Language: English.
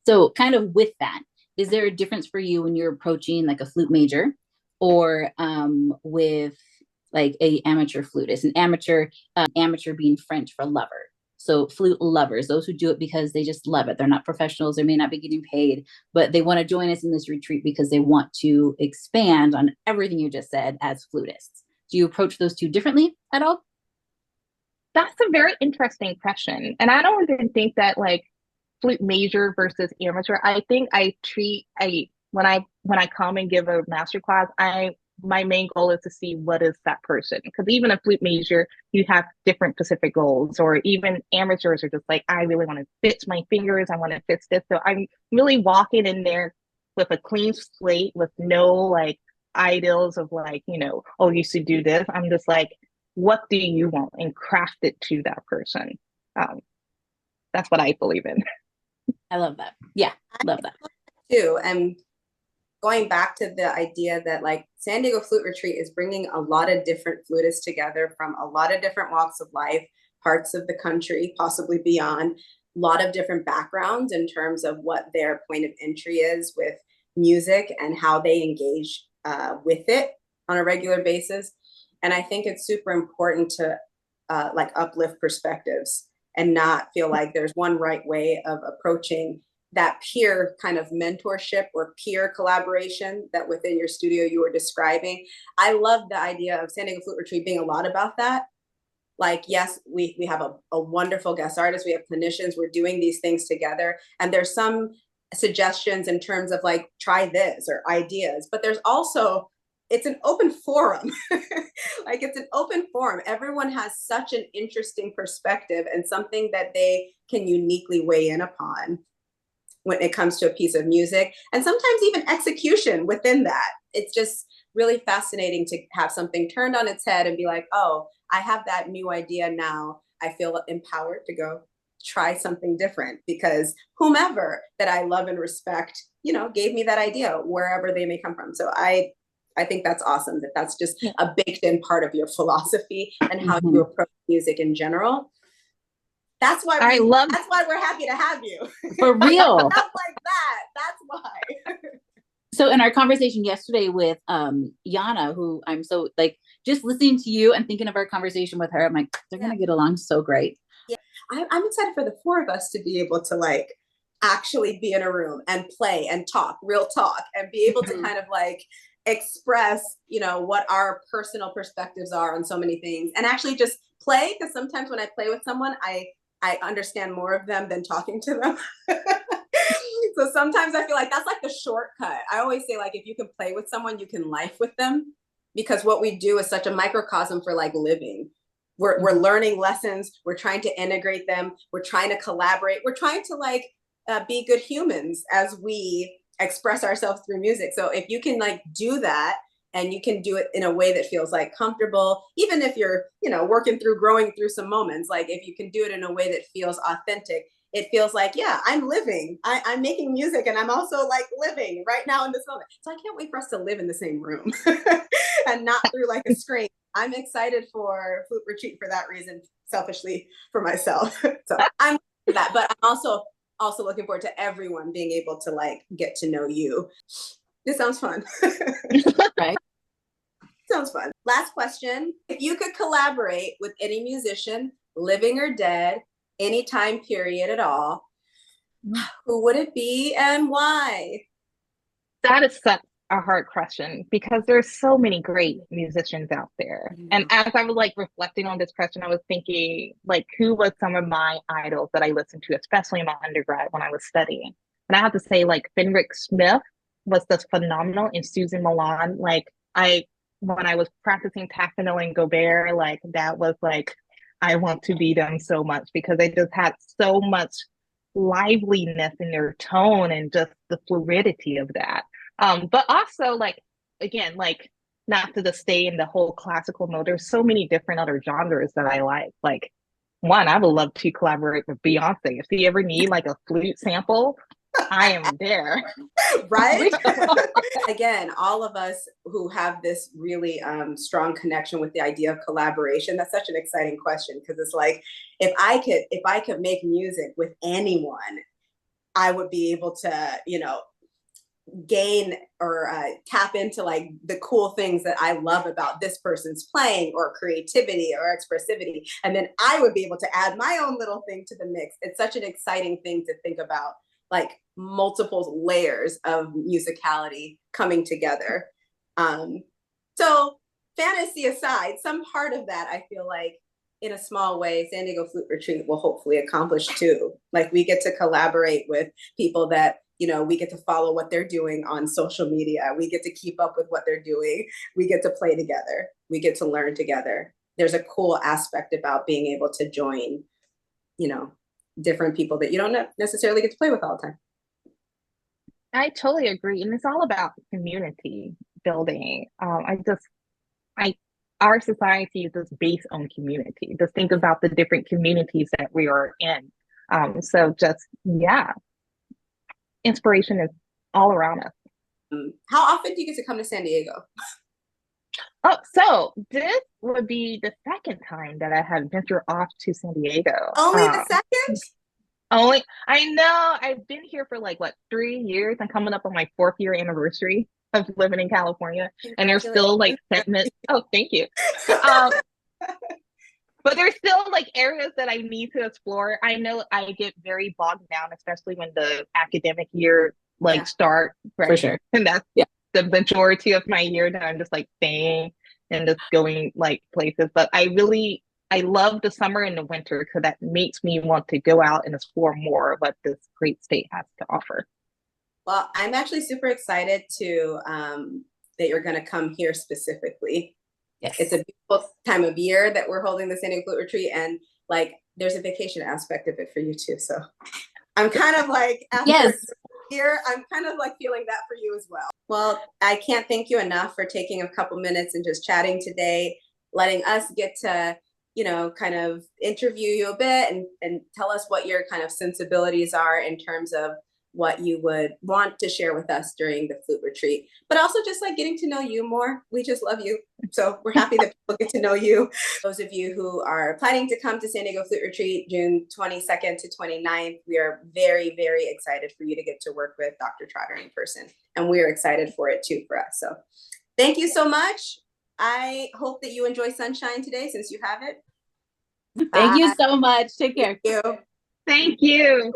So kind of with that, is there a difference for you when you're approaching like a flute major or with like a amateur flutist? An amateur being French for lover. So flute lovers, those who do it because they just love it. They're not professionals. They may not be getting paid, but they want to join us in this retreat because they want to expand on everything you just said as flutists. Do you approach those two differently at all? That's a very interesting question. And I don't even think that like flute major versus amateur. I think I treat I when I come and give a master class, I my main goal is to see what is that person. Because even a flute major, you have different specific goals, or even amateurs are just like, I really want to fix my fingers, I want to fix this. So I'm really walking in there with a clean slate with no like ideals of like, oh, you should do this. I'm just like, what do you want, and craft it to that person. Um, that's what I believe in. I love that. Yeah, love that. Too. And going back to the idea that like San Diego Flute Retreat is bringing a lot of different flutists together from a lot of different walks of life, parts of the country, possibly beyond, a lot of different backgrounds in terms of what their point of entry is with music and how they engage with it on a regular basis. And I think it's super important to like uplift perspectives and not feel like there's one right way of approaching that peer kind of mentorship or peer collaboration that within your studio you were describing. I love the idea of San Diego Flute Retreat being a lot about that. Like, yes, we have a wonderful guest artist, we have clinicians, we're doing these things together. And there's some suggestions in terms of like, try this or ideas, but there's also, it's an open forum. Like it's an open forum. Everyone has such an interesting perspective and something that they can uniquely weigh in upon when it comes to a piece of music, and sometimes even execution within that. It's just really fascinating to have something turned on its head and be like, oh, I have that new idea now. I feel empowered to go try something different because whomever that I love and respect, gave me that idea wherever they may come from. So I think that's awesome that that's just a baked in part of your philosophy and how you approach music in general. That's why that's why we're happy to have you. For real. Stuff like that. That's why. So in our conversation yesterday with Yana, who I'm so like just listening to you and thinking of our conversation with her, I'm like, they're gonna get along so great. Yeah, I'm excited for the four of us to be able to like actually be in a room and play and talk, real talk, and be able to kind of like express, what our personal perspectives are on so many things, and actually just play. Because sometimes when I play with someone, I understand more of them than talking to them. So sometimes I feel like that's like the shortcut. I always say like, if you can play with someone, you can life with them, because what we do is such a microcosm for like living. We're learning lessons. We're trying to integrate them. We're trying to collaborate. We're trying to like be good humans as we express ourselves through music. So if you can like do that, and you can do it in a way that feels like comfortable, even if you're, growing through some moments, like if you can do it in a way that feels authentic, it feels like, yeah, I'm living, I'm making music, and I'm also like living right now in this moment. So I can't wait for us to live in the same room and not through like a screen. I'm excited for Flute Retreat for that reason, selfishly for myself. So I'm for that, but I'm also looking forward to everyone being able to like get to know you. This sounds fun. Right. Sounds fun. Last question. If you could collaborate with any musician, living or dead, any time period at all, who would it be and why? That is such a hard question because there's so many great musicians out there. And as I was like reflecting on this question, I was thinking like, who was some of my idols that I listened to, especially in my undergrad when I was studying? And I have to say like Fenric Smith was just phenomenal, and Susan Milan. Like when I was practicing Taffanel and Gobert, like that was like, I want to be them so much because they just had so much liveliness in their tone and just the fluidity of that. But also like, again, like not to just stay in the whole classical mode, there's so many different other genres that I like. Like one, I would love to collaborate with Beyonce. If you ever need like a flute sample, I am there. Right? Again, all of us who have this really strong connection with the idea of collaboration, that's such an exciting question, because it's like, if I could make music with anyone, I would be able to, you know, gain or tap into like the cool things that I love about this person's playing or creativity or expressivity. And then I would be able to add my own little thing to the mix. It's such an exciting thing to think about, like multiple layers of musicality coming together. So fantasy aside, some part of that, I feel like in a small way, San Diego Flute Retreat will hopefully accomplish too. Like we get to collaborate with people that, you know, we get to follow what they're doing on social media. We get to keep up with what they're doing. We get to play together. We get to learn together. There's a cool aspect about being able to join, you know, different people that you don't necessarily get to play with all the time. I totally agree. And it's all about community building. Our society is just based on community. Just think about the different communities that we are in. So just, yeah, inspiration is all around us. How often do you get to come to San Diego? Oh, so this would be the second time that I have ventured off to San Diego. Only the second? Only, I know. I've been here for like, what, 3 years? I'm coming up on my 4th year anniversary of living in California. And there's still like segments. Oh, thank you. But there's still like areas that I need to explore. I know I get very bogged down, especially when the academic year start. Right? For sure. And that's the majority of my year that I'm just like staying and just going like places. But I love the summer and the winter because that makes me want to go out and explore more of what this great state has to offer. Well, I'm actually super excited to that you're going to come here specifically. Yes. It's a beautiful time of year that we're holding the San Diego Flute Retreat, and like there's a vacation aspect of it for you too. So I'm kind of like after here, I'm kind of like feeling that for you as well. Well, I can't thank you enough for taking a couple minutes and just chatting today, letting us get to, you know, kind of interview you a bit and tell us what your kind of sensibilities are in terms of what you would want to share with us during the Flute Retreat, but also just like getting to know you more. We just love you. So we're happy that people get to know you. Those of you who are planning to come to San Diego Flute Retreat, June 22nd to 29th, we are very, very excited for you to get to work with Dr. Trotter in person. And we're excited for it too for us. So thank you so much. I hope that you enjoy sunshine today since you have it. Thank you so much. Take care. Thank you. Thank you.